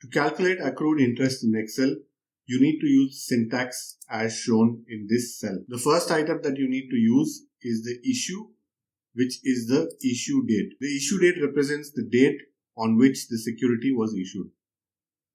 To calculate accrued interest in Excel, you need to use syntax as shown in this cell. The first item that you need to use is the issue, which is the issue date. The issue date represents the date on which the security was issued.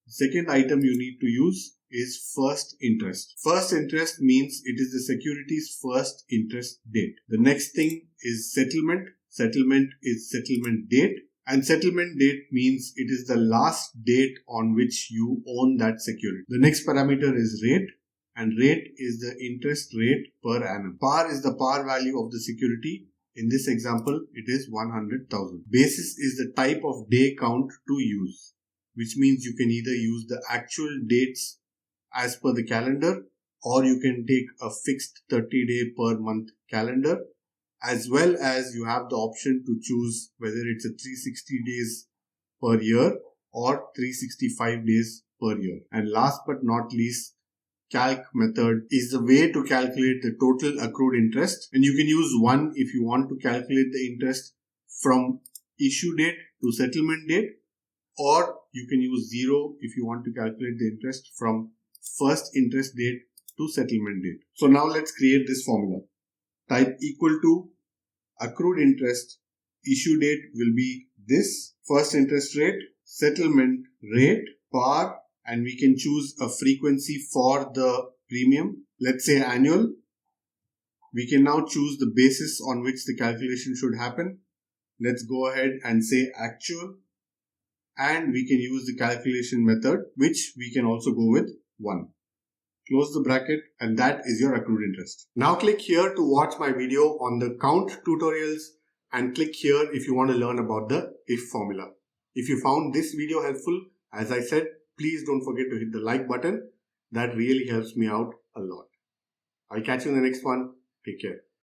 The second item you need to use is first interest. First interest means it is the security's first interest date. The next thing is settlement. Settlement is settlement date. And settlement date means it is the last date on which you own that security. The next parameter is rate, and rate is the interest rate per annum. Par is the par value of the security. In this example, it is 100,000. Basis is the type of day count to use, which means you can either use the actual dates as per the calendar, or you can take a fixed 30-day per month calendar, as well as you have the option to choose whether it's a 360 days per year or 365 days per year. And last but not least, calc method is the way to calculate the total accrued interest. And you can use 1 if you want to calculate the interest from issue date to settlement date, or you can use 0 if you want to calculate the interest from first interest date to settlement date. So now let's create this formula. Type equal to accrued interest, issue date will be this, first interest rate, settlement rate, par, and we can choose a frequency for the premium, let's say annual. We can now choose the basis on which the calculation should happen. Let's go ahead and say actual, and we can use the calculation method, which we can also go with 1. Close the bracket, and that is your accrued interest. Now click here to watch my video on the count tutorials, and click here if you want to learn about the if formula. If you found this video helpful, as I said, please don't forget to hit the like button. That really helps me out a lot. I'll catch you in the next one. Take care.